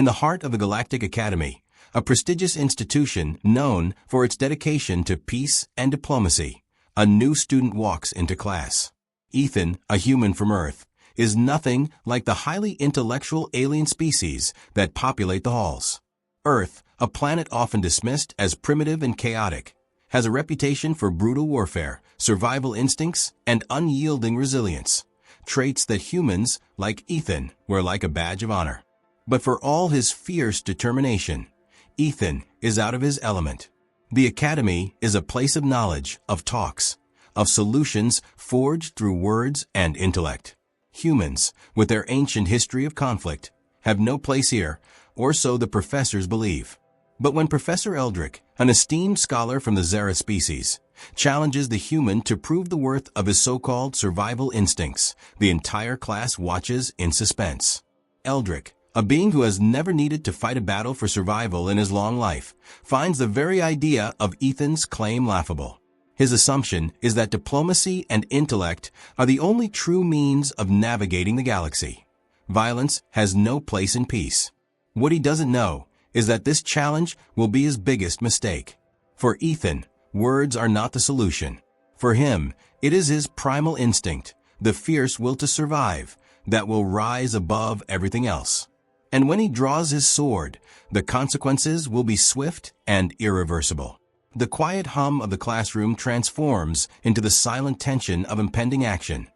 In the heart of the Galactic Academy, a prestigious institution known for its dedication to peace and diplomacy, a new student walks into class. Ethan, a human from Earth, is nothing like the highly intellectual alien species that populate the halls. Earth, a planet often dismissed as primitive and chaotic, has a reputation for brutal warfare, survival instincts, and unyielding resilience, traits that humans, like Ethan, wear like a badge of honor. But for all his fierce determination, Ethan is out of his element. The Academy is a place of knowledge, of talks, of solutions forged through words and intellect. Humans, with their ancient history of conflict, have no place here, or so the professors believe. But when Professor Eldrick, an esteemed scholar from the Zereth species, challenges the human to prove the worth of his so-called survival instincts, the entire class watches in suspense. Eldrick, a being who has never needed to fight a battle for survival in his long life, finds the very idea of Ethan's claim laughable. His assumption is that diplomacy and intellect are the only true means of navigating the galaxy. Violence has no place in peace. What he doesn't know is that this challenge will be his biggest mistake. For Ethan, words are not the solution. For him, it is his primal instinct, the fierce will to survive, that will rise above everything else. And when he draws his sword, the consequences will be swift and irreversible. The quiet hum of the classroom transforms into the silent tension of impending action,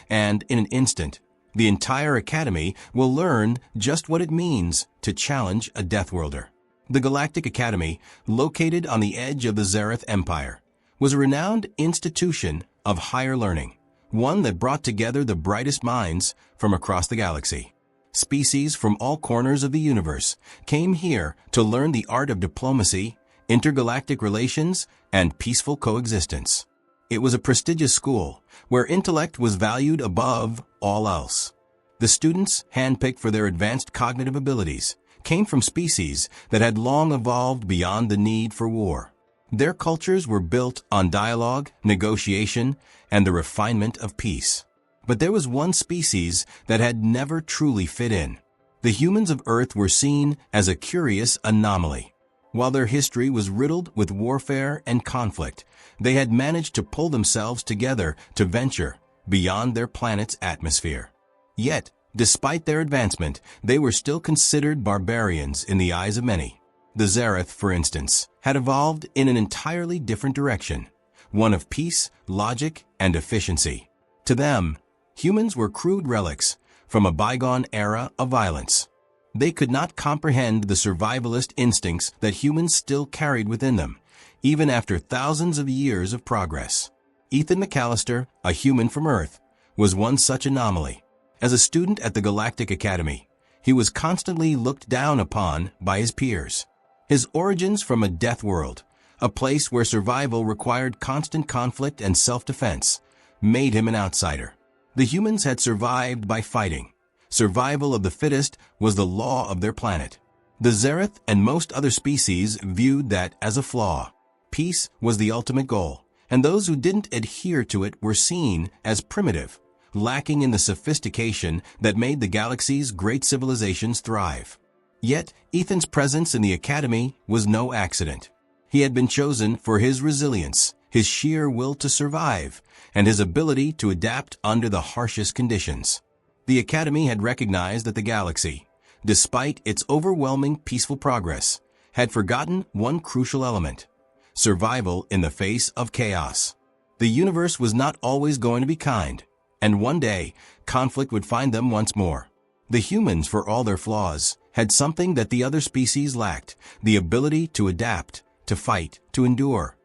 and in an instant, the entire Academy will learn just what it means to challenge a Deathworlder. The Galactic Academy, located on the edge of the Zereth Empire, was a renowned institution of higher learning, one that brought together the brightest minds from across the galaxy. Species from all corners of the universe came here to learn the art of diplomacy, intergalactic relations, and peaceful coexistence. It was a prestigious school where intellect was valued above all else. The students, handpicked for their advanced cognitive abilities, came from species that had long evolved beyond the need for war. Their cultures were built on dialogue, negotiation, and the refinement of peace. But there was one species that had never truly fit in. The humans of Earth were seen as a curious anomaly. While their history was riddled with warfare and conflict, they had managed to pull themselves together to venture beyond their planet's atmosphere. Yet, despite their advancement, they were still considered barbarians in the eyes of many. The Zereth, for instance, had evolved in an entirely different direction, one of peace, logic, and efficiency. To them, humans were crude relics from a bygone era of violence. They could not comprehend the survivalist instincts that humans still carried within them, even after thousands of years of progress. Ethan McAllister, a human from Earth, was one such anomaly. As a student at the Galactic Academy, he was constantly looked down upon by his peers. His origins from a death world, a place where survival required constant conflict and self-defense, made him an outsider. The humans had survived by fighting. Survival of the fittest was the law of their planet. The Zereth and most other species viewed that as a flaw. Peace was the ultimate goal, and those who didn't adhere to it were seen as primitive, lacking in the sophistication that made the galaxy's great civilizations thrive. Yet, Ethan's presence in the Academy was no accident. He had been chosen for his resilience, his sheer will to survive, and his ability to adapt under the harshest conditions. The Academy had recognized that the galaxy, despite its overwhelming peaceful progress, had forgotten one crucial element: survival in the face of chaos. The universe was not always going to be kind, and one day, conflict would find them once more. The humans, for all their flaws, had something that the other species lacked: the ability to adapt, to fight, to endure.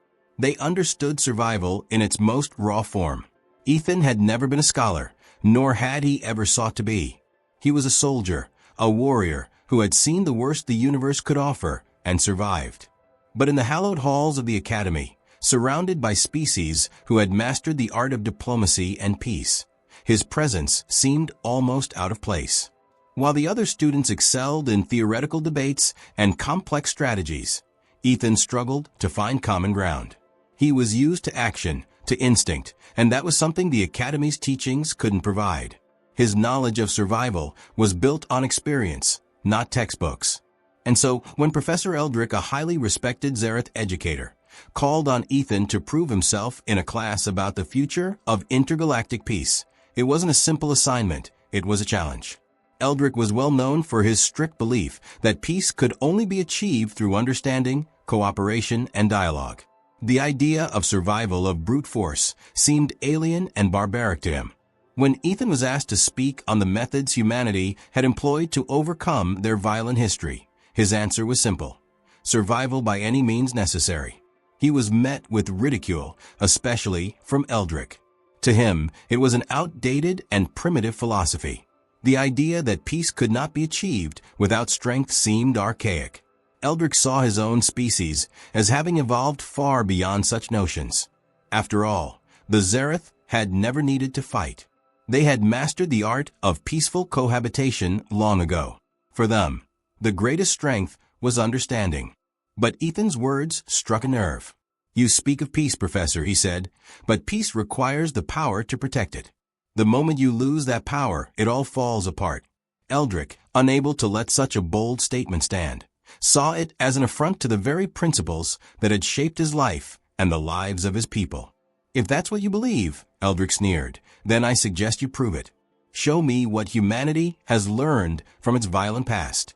They understood survival in its most raw form. Ethan had never been a scholar, nor had he ever sought to be. He was a soldier, a warrior, who had seen the worst the universe could offer and survived. But in the hallowed halls of the Academy, surrounded by species who had mastered the art of diplomacy and peace, his presence seemed almost out of place. While the other students excelled in theoretical debates and complex strategies, Ethan struggled to find common ground. He was used to action, to instinct, and that was something the Academy's teachings couldn't provide. His knowledge of survival was built on experience, not textbooks. And so, when Professor Eldrick, a highly respected Zereth educator, called on Ethan to prove himself in a class about the future of intergalactic peace, it wasn't a simple assignment, it was a challenge. Eldrick was well known for his strict belief that peace could only be achieved through understanding, cooperation, and dialogue. The idea of survival of brute force seemed alien and barbaric to him. When Ethan was asked to speak on the methods humanity had employed to overcome their violent history, his answer was simple: survival by any means necessary. He was met with ridicule, especially from Eldrick. To him, it was an outdated and primitive philosophy. The idea that peace could not be achieved without strength seemed archaic. Eldrick saw his own species as having evolved far beyond such notions. After all, the Zereth had never needed to fight. They had mastered the art of peaceful cohabitation long ago. For them, the greatest strength was understanding. But Ethan's words struck a nerve. "You speak of peace, Professor," he said, "but peace requires the power to protect it. The moment you lose that power, it all falls apart." Eldrick, unable to let such a bold statement stand, saw it as an affront to the very principles that had shaped his life and the lives of his people. "If that's what you believe," Eldrick sneered, "then I suggest you prove it. Show me what humanity has learned from its violent past."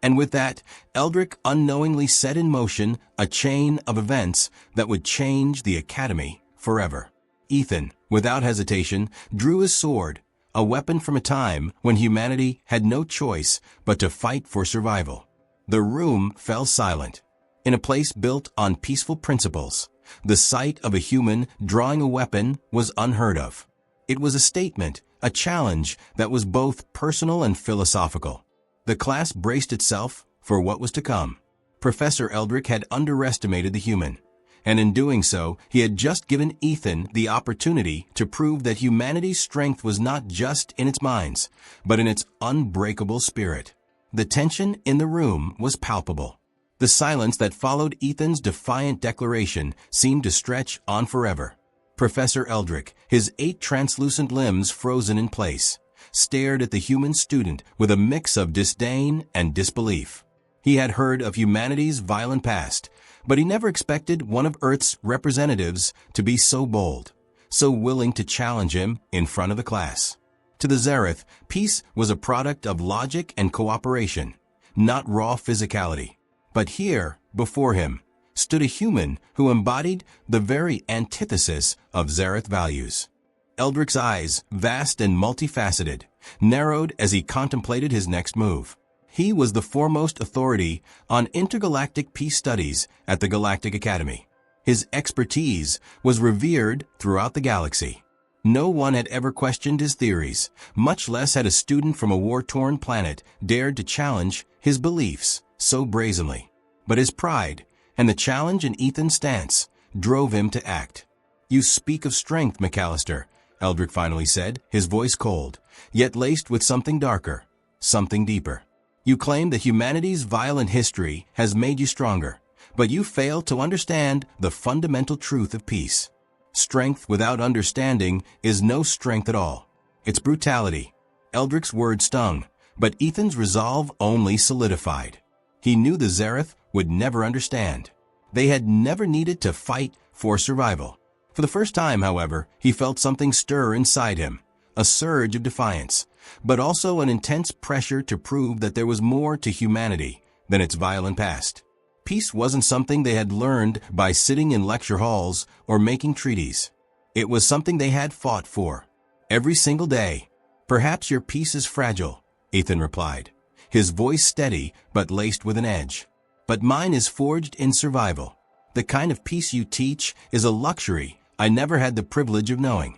And with that, Eldrick unknowingly set in motion a chain of events that would change the Academy forever. Ethan, without hesitation, drew his sword, a weapon from a time when humanity had no choice but to fight for survival. The room fell silent. In a place built on peaceful principles, the sight of a human drawing a weapon was unheard of. It was a statement, a challenge that was both personal and philosophical. The class braced itself for what was to come. Professor Eldrick had underestimated the human, and in doing so, he had just given Ethan the opportunity to prove that humanity's strength was not just in its minds, but in its unbreakable spirit. The tension in the room was palpable. The silence that followed Ethan's defiant declaration seemed to stretch on forever. Professor Eldrick, his 8 translucent limbs frozen in place, stared at the human student with a mix of disdain and disbelief. He had heard of humanity's violent past, but he never expected one of Earth's representatives to be so bold, so willing to challenge him in front of the class. To the Zereth, peace was a product of logic and cooperation, not raw physicality. But here, before him, stood a human who embodied the very antithesis of Zereth values. Eldrick's eyes, vast and multifaceted, narrowed as he contemplated his next move. He was the foremost authority on intergalactic peace studies at the Galactic Academy. His expertise was revered throughout the galaxy. No one had ever questioned his theories, much less had a student from a war-torn planet dared to challenge his beliefs so brazenly. But his pride and the challenge in Ethan's stance drove him to act. "You speak of strength, McAllister," Eldrick finally said, his voice cold, yet laced with something darker, something deeper. "You claim that humanity's violent history has made you stronger, but you fail to understand the fundamental truth of peace. Strength without understanding is no strength at all. It's brutality." Eldrick's words stung, but Ethan's resolve only solidified. He knew the Zereth would never understand. They had never needed to fight for survival. For the first time, however, he felt something stir inside him, a surge of defiance, but also an intense pressure to prove that there was more to humanity than its violent past. Peace wasn't something they had learned by sitting in lecture halls or making treaties. It was something they had fought for, every single day. "Perhaps your peace is fragile," Ethan replied, his voice steady but laced with an edge. "But mine is forged in survival. The kind of peace you teach is a luxury I never had the privilege of knowing."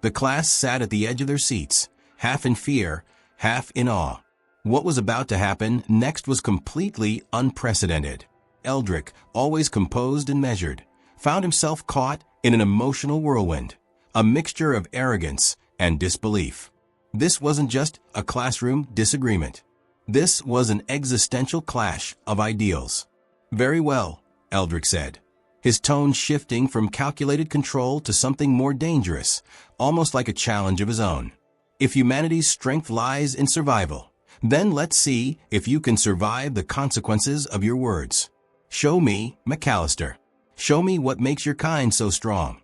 The class sat at the edge of their seats, half in fear, half in awe. What was about to happen next was completely unprecedented. Eldrick, always composed and measured, found himself caught in an emotional whirlwind, a mixture of arrogance and disbelief. This wasn't just a classroom disagreement. This was an existential clash of ideals. "Very well," Eldrick said, his tone shifting from calculated control to something more dangerous, almost like a challenge of his own. "If humanity's strength lies in survival, Then let's see if you can survive the consequences of your words. Show me, McAllister. Show me what makes your kind so strong."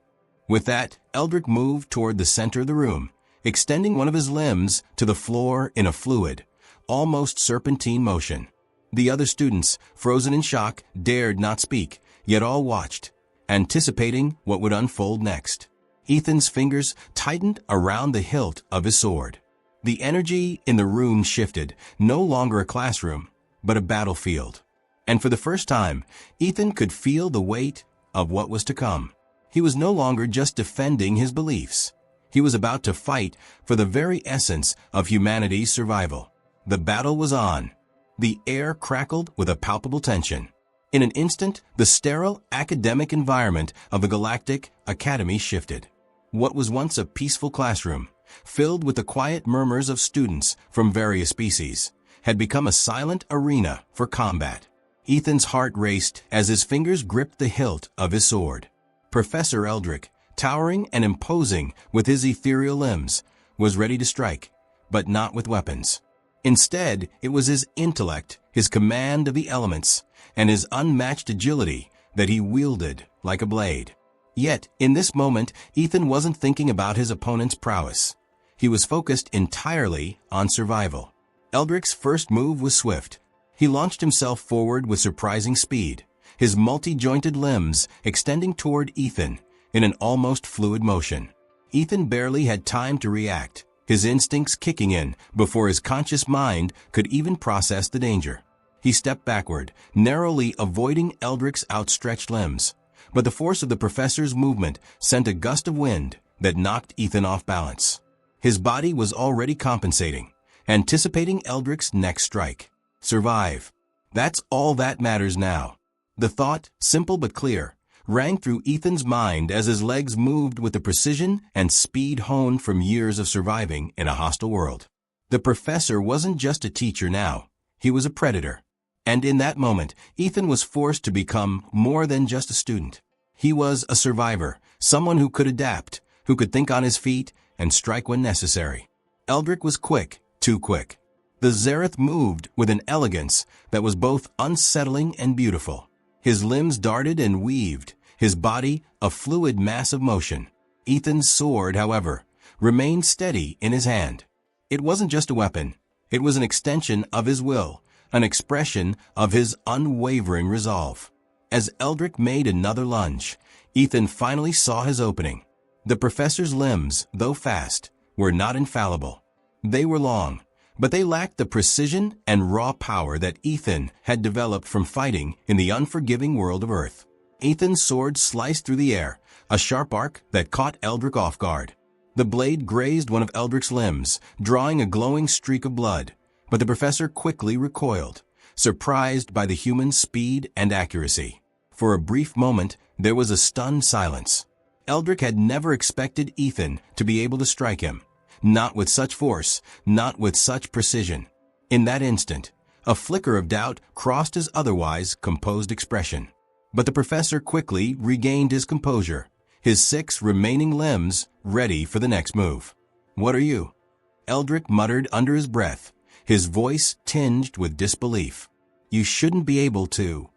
With that, Eldrick moved toward the center of the room, extending one of his limbs to the floor in a fluid, almost serpentine motion. The other students, frozen in shock, dared not speak, yet all watched, anticipating what would unfold next. Ethan's fingers tightened around the hilt of his sword. The energy in the room shifted, no longer a classroom, but a battlefield. And for the first time, Ethan could feel the weight of what was to come. He was no longer just defending his beliefs. He was about to fight for the very essence of humanity's survival. The battle was on. The air crackled with a palpable tension. In an instant, the sterile academic environment of the Galactic Academy shifted. What was once a peaceful classroom, filled with the quiet murmurs of students from various species, had become a silent arena for combat. Ethan's heart raced as his fingers gripped the hilt of his sword. Professor Eldrick, towering and imposing with his ethereal limbs, was ready to strike, but not with weapons. Instead, it was his intellect, his command of the elements, and his unmatched agility that he wielded like a blade. Yet, in this moment, Ethan wasn't thinking about his opponent's prowess. He was focused entirely on survival. Eldrick's first move was swift. He launched himself forward with surprising speed, his multi-jointed limbs extending toward Ethan in an almost fluid motion. Ethan barely had time to react, his instincts kicking in before his conscious mind could even process the danger. He stepped backward, narrowly avoiding Eldrick's outstretched limbs, but the force of the professor's movement sent a gust of wind that knocked Ethan off balance. His body was already compensating, anticipating Eldrick's next strike. Survive. That's all that matters now. The thought, simple but clear, rang through Ethan's mind as his legs moved with the precision and speed honed from years of surviving in a hostile world. The professor wasn't just a teacher now. He was a predator. And in that moment, Ethan was forced to become more than just a student. He was a survivor, someone who could adapt, who could think on his feet and strike when necessary. Eldrick was quick, too quick. The Zareth moved with an elegance that was both unsettling and beautiful. His limbs darted and weaved, his body a fluid mass of motion. Ethan's sword, however, remained steady in his hand. It wasn't just a weapon. It was an extension of his will, an expression of his unwavering resolve. As Eldrick made another lunge, Ethan finally saw his opening. The professor's limbs, though fast, were not infallible. They were long, but they lacked the precision and raw power that Ethan had developed from fighting in the unforgiving world of Earth. Ethan's sword sliced through the air, a sharp arc that caught Eldrick off guard. The blade grazed one of Eldrick's limbs, drawing a glowing streak of blood, but the professor quickly recoiled, surprised by the human's speed and accuracy. For a brief moment, there was a stunned silence. Eldrick had never expected Ethan to be able to strike him. Not with such force, not with such precision. In that instant, a flicker of doubt crossed his otherwise composed expression. But the professor quickly regained his composure, his 6 remaining limbs ready for the next move. "What are you?" Eldrick muttered under his breath, his voice tinged with disbelief. "You shouldn't be able to."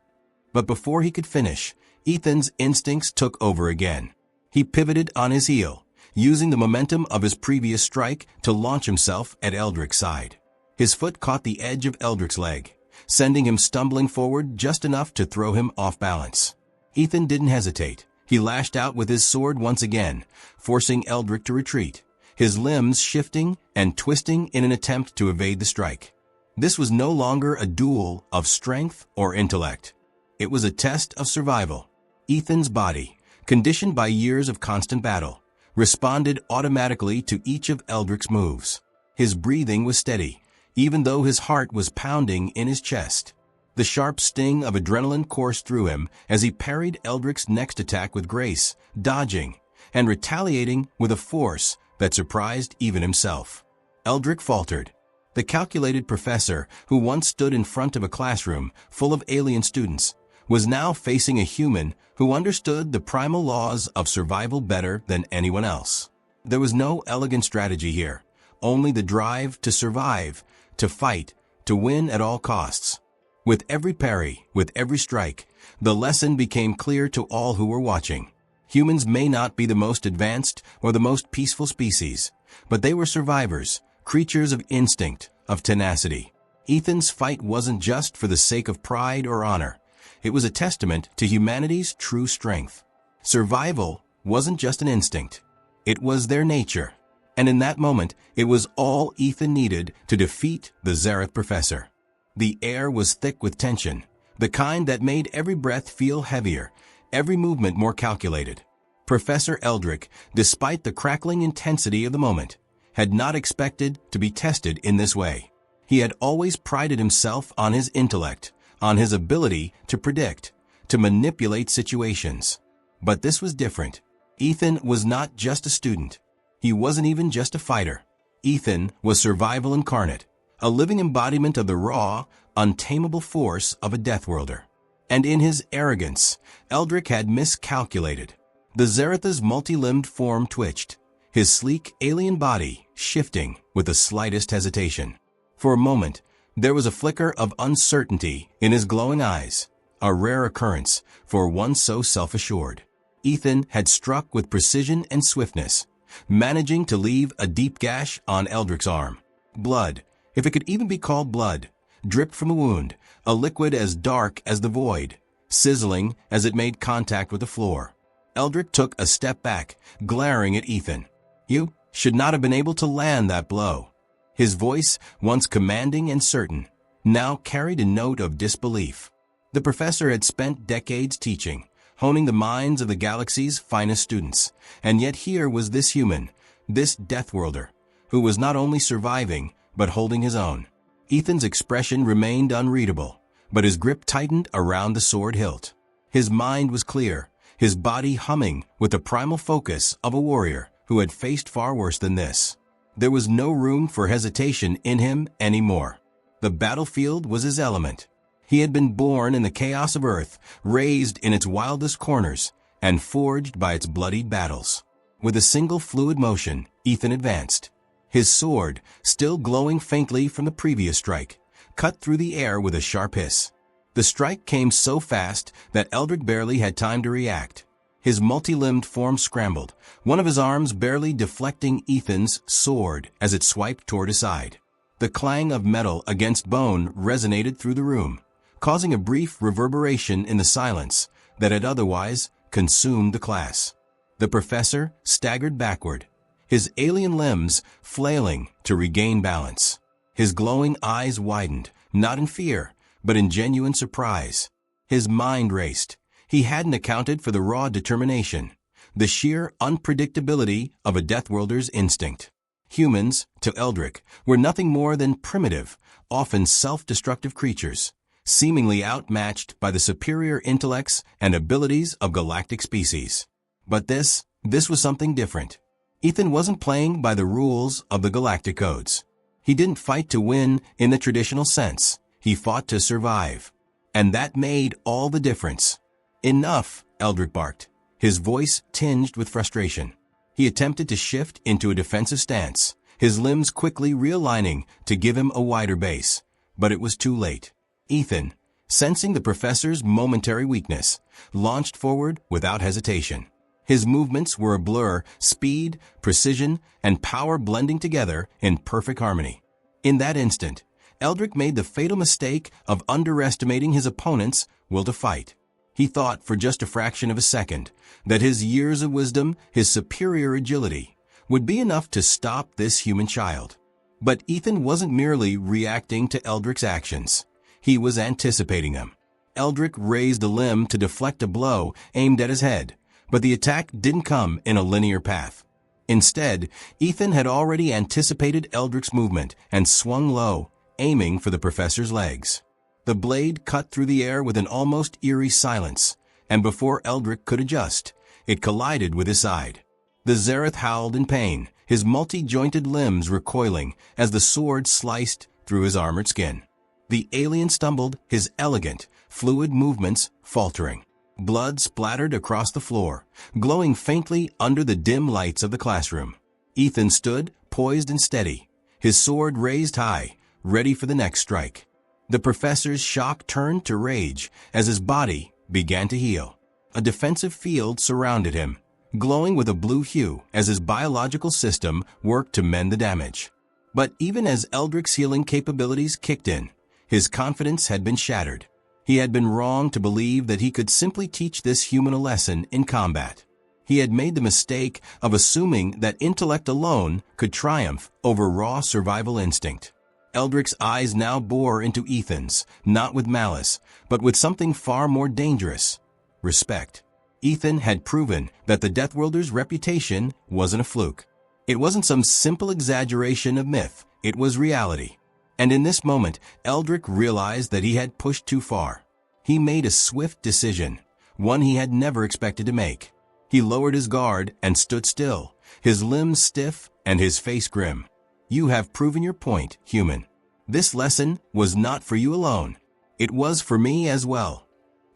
But before he could finish, Ethan's instincts took over again. He pivoted on his heel, using the momentum of his previous strike to launch himself at Eldrick's side. His foot caught the edge of Eldrick's leg, sending him stumbling forward just enough to throw him off balance. Ethan didn't hesitate. He lashed out with his sword once again, forcing Eldrick to retreat, his limbs shifting and twisting in an attempt to evade the strike. This was no longer a duel of strength or intellect. It was a test of survival. Ethan's body, conditioned by years of constant battle, responded automatically to each of Eldrick's moves. His breathing was steady, even though his heart was pounding in his chest. The sharp sting of adrenaline coursed through him as he parried Eldrick's next attack with grace, dodging and retaliating with a force that surprised even himself. Eldrick faltered. The calculated professor, who once stood in front of a classroom full of alien students, was now facing a human who understood the primal laws of survival better than anyone else. There was no elegant strategy here, only the drive to survive, to fight, to win at all costs. With every parry, with every strike, the lesson became clear to all who were watching. Humans may not be the most advanced or the most peaceful species, but they were survivors, creatures of instinct, of tenacity. Ethan's fight wasn't just for the sake of pride or honor. It was a testament to humanity's true strength. Survival wasn't just an instinct. It was their nature. And in that moment, it was all Ethan needed to defeat the Zareth professor. The air was thick with tension, the kind that made every breath feel heavier, every movement more calculated. Professor Eldrick, despite the crackling intensity of the moment, had not expected to be tested in this way. He had always prided himself on his intellect, on his ability to predict, to manipulate situations. But this was different. Ethan was not just a student. He wasn't even just a fighter. Ethan was survival incarnate, a living embodiment of the raw, untamable force of a Deathworlder. And in his arrogance, Eldrick had miscalculated. The Zareth's multi-limbed form twitched, his sleek alien body shifting with the slightest hesitation. For a moment, there was a flicker of uncertainty in his glowing eyes, a rare occurrence for one so self-assured. Ethan had struck with precision and swiftness, managing to leave a deep gash on Eldrick's arm. Blood, if it could even be called blood, dripped from the wound, a liquid as dark as the void, sizzling as it made contact with the floor. Eldrick took a step back, glaring at Ethan. "You should not have been able to land that blow." His voice, once commanding and certain, now carried a note of disbelief. The professor had spent decades teaching, honing the minds of the galaxy's finest students, and yet here was this human, this Deathworlder, who was not only surviving, but holding his own. Ethan's expression remained unreadable, but his grip tightened around the sword hilt. His mind was clear, his body humming with the primal focus of a warrior who had faced far worse than this. There was no room for hesitation in him anymore. The battlefield was his element. He had been born in the chaos of Earth, raised in its wildest corners, and forged by its bloodied battles. With a single fluid motion, Ethan advanced. His sword, still glowing faintly from the previous strike, cut through the air with a sharp hiss. The strike came so fast that Eldrick barely had time to react. His multi-limbed form scrambled, one of his arms barely deflecting Ethan's sword as it swiped toward his side. The clang of metal against bone resonated through the room, causing a brief reverberation in the silence that had otherwise consumed the class. The professor staggered backward, his alien limbs flailing to regain balance. His glowing eyes widened, not in fear, but in genuine surprise. His mind raced. He hadn't accounted for the raw determination, the sheer unpredictability of a Deathworlder's instinct. Humans, to Eldrick, were nothing more than primitive, often self-destructive creatures, seemingly outmatched by the superior intellects and abilities of galactic species. But this was something different. Ethan wasn't playing by the rules of the galactic codes. He didn't fight to win in the traditional sense. He fought to survive. And that made all the difference. "Enough," Eldrick barked, his voice tinged with frustration. He attempted to shift into a defensive stance, his limbs quickly realigning to give him a wider base. But it was too late. Ethan, sensing the professor's momentary weakness, launched forward without hesitation. His movements were a blur, speed, precision, and power blending together in perfect harmony. In that instant, Eldrick made the fatal mistake of underestimating his opponent's will to fight. He thought for just a fraction of a second that his years of wisdom, his superior agility, would be enough to stop this human child. But Ethan wasn't merely reacting to Eldrick's actions. He was anticipating them. Eldrick raised a limb to deflect a blow aimed at his head, but the attack didn't come in a linear path. Instead, Ethan had already anticipated Eldrick's movement and swung low, aiming for the professor's legs. The blade cut through the air with an almost eerie silence, and before Eldrick could adjust, it collided with his side. The Zareth howled in pain, his multi-jointed limbs recoiling as the sword sliced through his armored skin. The alien stumbled, his elegant, fluid movements faltering. Blood splattered across the floor, glowing faintly under the dim lights of the classroom. Ethan stood, poised and steady, his sword raised high, ready for the next strike. The professor's shock turned to rage as his body began to heal. A defensive field surrounded him, glowing with a blue hue as his biological system worked to mend the damage. But even as Eldrick's healing capabilities kicked in, his confidence had been shattered. He had been wrong to believe that he could simply teach this human a lesson in combat. He had made the mistake of assuming that intellect alone could triumph over raw survival instinct. Eldrick's eyes now bore into Ethan's, not with malice, but with something far more dangerous: respect. Ethan had proven that the Deathworlder's reputation wasn't a fluke. It wasn't some simple exaggeration of myth, it was reality. And in this moment, Eldrick realized that he had pushed too far. He made a swift decision, one he had never expected to make. He lowered his guard and stood still, his limbs stiff and his face grim. You have proven your point, human. This lesson was not for you alone. It was for me as well.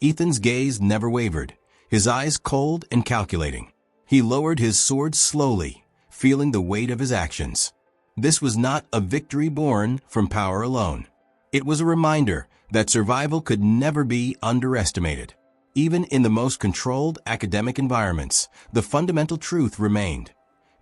Ethan's gaze never wavered, his eyes cold and calculating. He lowered his sword slowly, feeling the weight of his actions. This was not a victory born from power alone. It was a reminder that survival could never be underestimated. Even in the most controlled academic environments, the fundamental truth remained: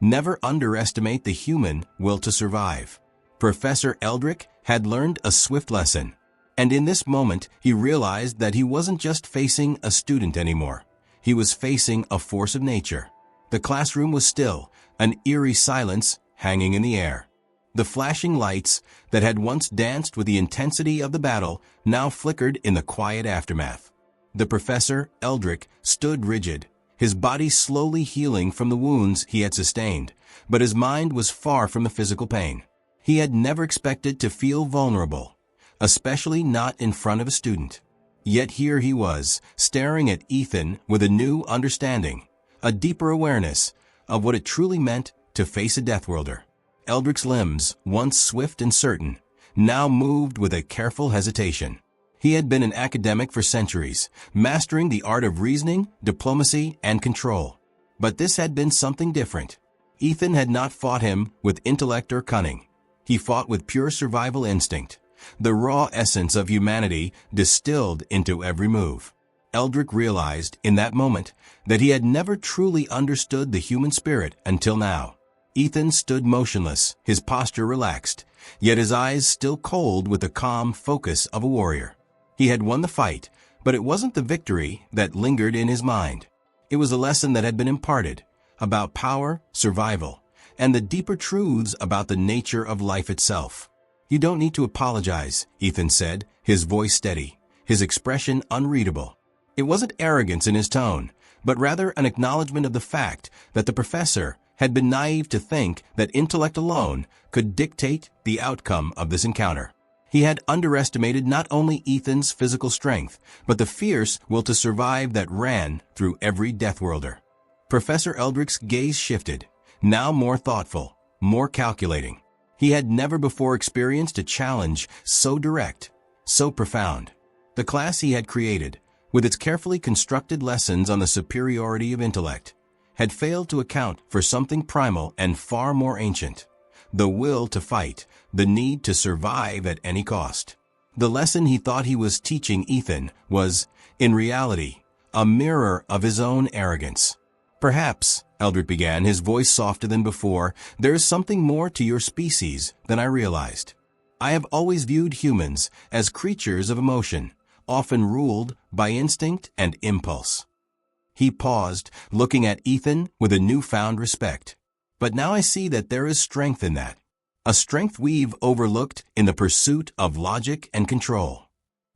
never underestimate the human will to survive. Professor Eldrick had learned a swift lesson, and in this moment he realized that he wasn't just facing a student anymore. He was facing a force of nature. The classroom was still, an eerie silence hanging in the air. The flashing lights that had once danced with the intensity of the battle now flickered in the quiet aftermath. The professor, Eldrick, stood rigid, his body slowly healing from the wounds he had sustained, but his mind was far from the physical pain. He had never expected to feel vulnerable, especially not in front of a student. Yet here he was, staring at Ethan with a new understanding, a deeper awareness of what it truly meant to face a Deathworlder. Eldrick's limbs, once swift and certain, now moved with a careful hesitation. He had been an academic for centuries, mastering the art of reasoning, diplomacy, and control. But this had been something different. Ethan had not fought him with intellect or cunning. He fought with pure survival instinct, the raw essence of humanity distilled into every move. Eldrick realized in that moment that he had never truly understood the human spirit until now. Ethan stood motionless, his posture relaxed, yet his eyes still cold with the calm focus of a warrior. He had won the fight, but it wasn't the victory that lingered in his mind. It was a lesson that had been imparted about power, survival, and the deeper truths about the nature of life itself. You don't need to apologize, Ethan said, his voice steady, his expression unreadable. It wasn't arrogance in his tone, but rather an acknowledgement of the fact that the professor had been naive to think that intellect alone could dictate the outcome of this encounter. He had underestimated not only Ethan's physical strength, but the fierce will to survive that ran through every Deathworlder. Professor Eldrick's gaze shifted, now more thoughtful, more calculating. He had never before experienced a challenge so direct, so profound. The class he had created, with its carefully constructed lessons on the superiority of intellect, had failed to account for something primal and far more ancient: the will to fight, the need to survive at any cost. The lesson he thought he was teaching Ethan was, in reality, a mirror of his own arrogance. Perhaps, Eldrick began, his voice softer than before, there is something more to your species than I realized. I have always viewed humans as creatures of emotion, often ruled by instinct and impulse. He paused, looking at Ethan with a newfound respect. But now I see that there is strength in that. A strength we've overlooked in the pursuit of logic and control.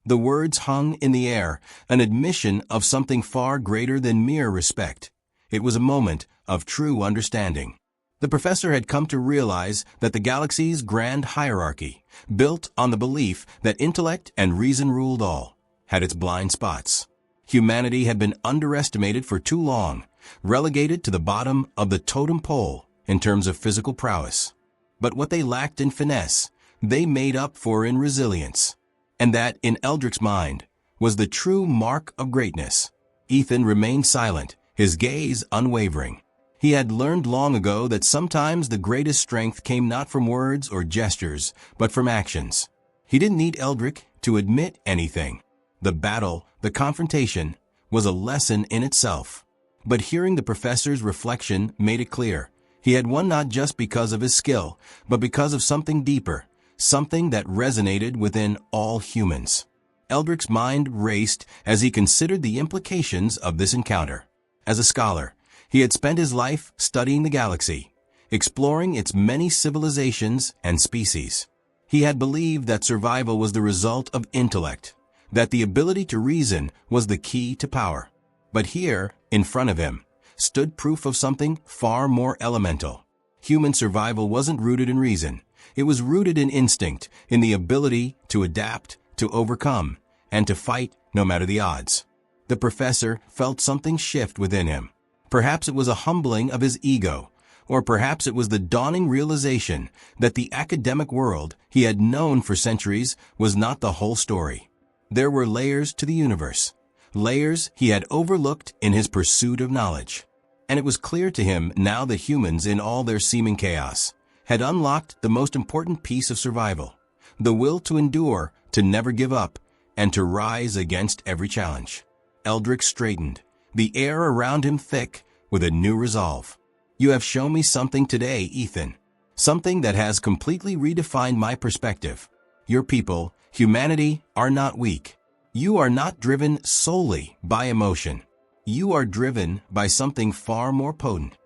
The words hung in the air, an admission of something far greater than mere respect. It was a moment of true understanding. The professor had come to realize that the galaxy's grand hierarchy, built on the belief that intellect and reason ruled all, had its blind spots. Humanity had been underestimated for too long, relegated to the bottom of the totem pole in terms of physical prowess. But what they lacked in finesse, they made up for in resilience. And that, in Eldrick's mind, was the true mark of greatness. Ethan remained silent, his gaze unwavering. He had learned long ago that sometimes the greatest strength came not from words or gestures, but from actions. He didn't need Eldrick to admit anything. The battle, the confrontation, was a lesson in itself. But hearing the professor's reflection made it clear. He had won not just because of his skill, but because of something deeper, something that resonated within all humans. Eldrick's mind raced as he considered the implications of this encounter. As a scholar, he had spent his life studying the galaxy, exploring its many civilizations and species. He had believed that survival was the result of intellect, that the ability to reason was the key to power. But here, in front of him, stood proof of something far more elemental. Human survival wasn't rooted in reason. It was rooted in instinct, in the ability to adapt, to overcome, and to fight no matter the odds. The professor felt something shift within him. Perhaps it was a humbling of his ego, or perhaps it was the dawning realization that the academic world he had known for centuries was not the whole story. There were layers to the universe, layers he had overlooked in his pursuit of knowledge. And it was clear to him now that humans, in all their seeming chaos, had unlocked the most important piece of survival, the will to endure, to never give up, and to rise against every challenge. Eldrick straightened, the air around him thick with a new resolve. You have shown me something today, Ethan. Something that has completely redefined my perspective. Your people, humanity, are not weak. You are not driven solely by emotion. You are driven by something far more potent.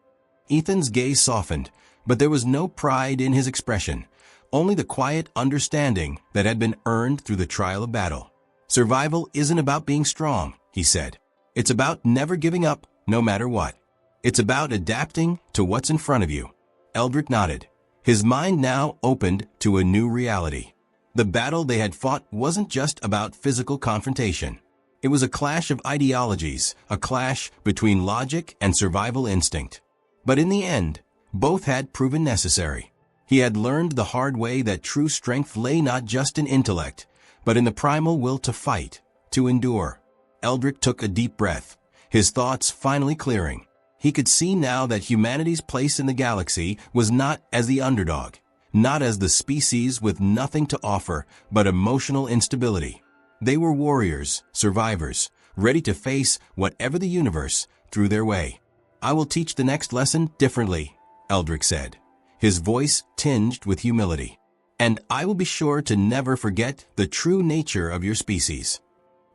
Ethan's gaze softened, but there was no pride in his expression, only the quiet understanding that had been earned through the trial of battle. Survival isn't about being strong, he said. It's about never giving up, no matter what. It's about adapting to what's in front of you. Eldrick nodded, his mind now opened to a new reality. The battle they had fought wasn't just about physical confrontation. It was a clash of ideologies, a clash between logic and survival instinct. But in the end, both had proven necessary. He had learned the hard way that true strength lay not just in intellect, but in the primal will to fight, to endure. Eldrick took a deep breath, his thoughts finally clearing. He could see now that humanity's place in the galaxy was not as the underdog, not as the species with nothing to offer but emotional instability. They were warriors, survivors, ready to face whatever the universe threw their way. I will teach the next lesson differently, Eldrick said, his voice tinged with humility. And I will be sure to never forget the true nature of your species.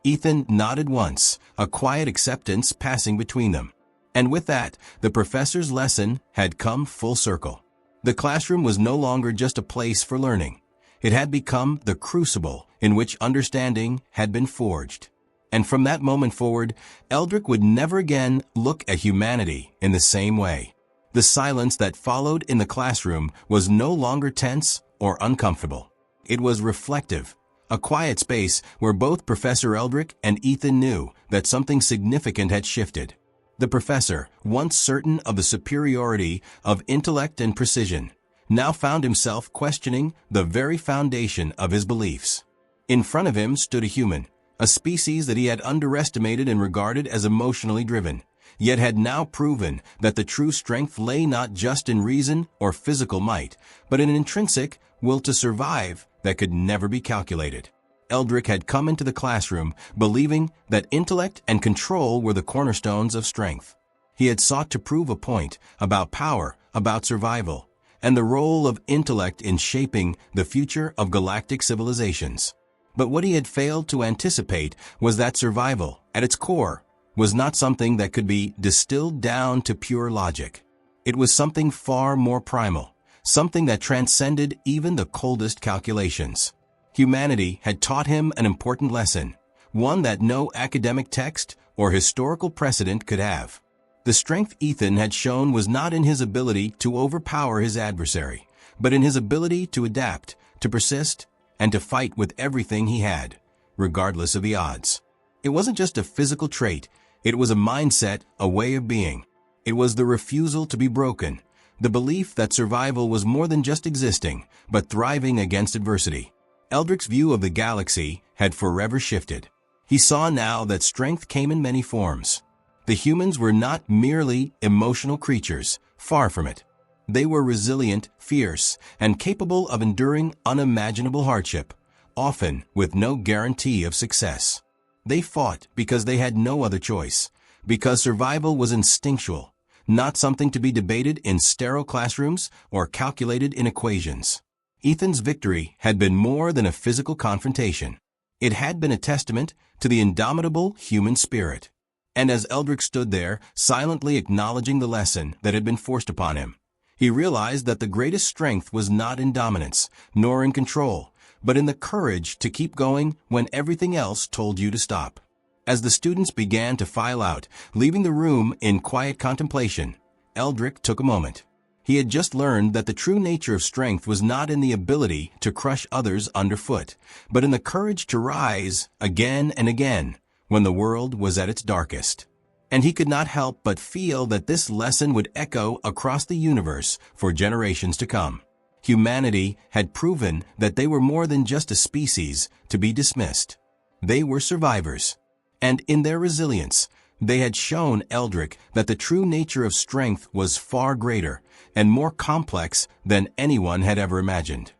Ethan nodded once, a quiet acceptance passing between them. And with that, the professor's lesson had come full circle. The classroom was no longer just a place for learning. It had become the crucible in which understanding had been forged. And from that moment forward, Eldrick would never again look at humanity in the same way. The silence that followed in the classroom was no longer tense or uncomfortable. It was reflective, a quiet space where both Professor Eldrick and Ethan knew that something significant had shifted. The professor, once certain of the superiority of intellect and precision, now found himself questioning the very foundation of his beliefs. In front of him stood a human, a species that he had underestimated and regarded as emotionally driven, yet had now proven that the true strength lay not just in reason or physical might, but in an intrinsic will to survive that could never be calculated. Eldrick had come into the classroom believing that intellect and control were the cornerstones of strength. He had sought to prove a point about power, about survival, and the role of intellect in shaping the future of galactic civilizations. But what he had failed to anticipate was that survival, at its core, was not something that could be distilled down to pure logic. It was something far more primal, something that transcended even the coldest calculations. Humanity had taught him an important lesson, one that no academic text or historical precedent could have. The strength Ethan had shown was not in his ability to overpower his adversary, but in his ability to adapt, to persist, and to fight with everything he had, regardless of the odds. It wasn't just a physical trait, it was a mindset, a way of being. It was the refusal to be broken, the belief that survival was more than just existing, but thriving against adversity. Eldrick's view of the galaxy had forever shifted. He saw now that strength came in many forms. The humans were not merely emotional creatures, far from it. They were resilient, fierce, and capable of enduring unimaginable hardship, often with no guarantee of success. They fought because they had no other choice, because survival was instinctual, not something to be debated in sterile classrooms or calculated in equations. Ethan's victory had been more than a physical confrontation. It had been a testament to the indomitable human spirit. And as Eldrick stood there, silently acknowledging the lesson that had been forced upon him, he realized that the greatest strength was not in dominance, nor in control, but in the courage to keep going when everything else told you to stop. As the students began to file out, leaving the room in quiet contemplation, Eldrick took a moment. He had just learned that the true nature of strength was not in the ability to crush others underfoot, but in the courage to rise again and again when the world was at its darkest. And he could not help but feel that this lesson would echo across the universe for generations to come. Humanity had proven that they were more than just a species to be dismissed. They were survivors. And in their resilience, they had shown Eldrick that the true nature of strength was far greater and more complex than anyone had ever imagined.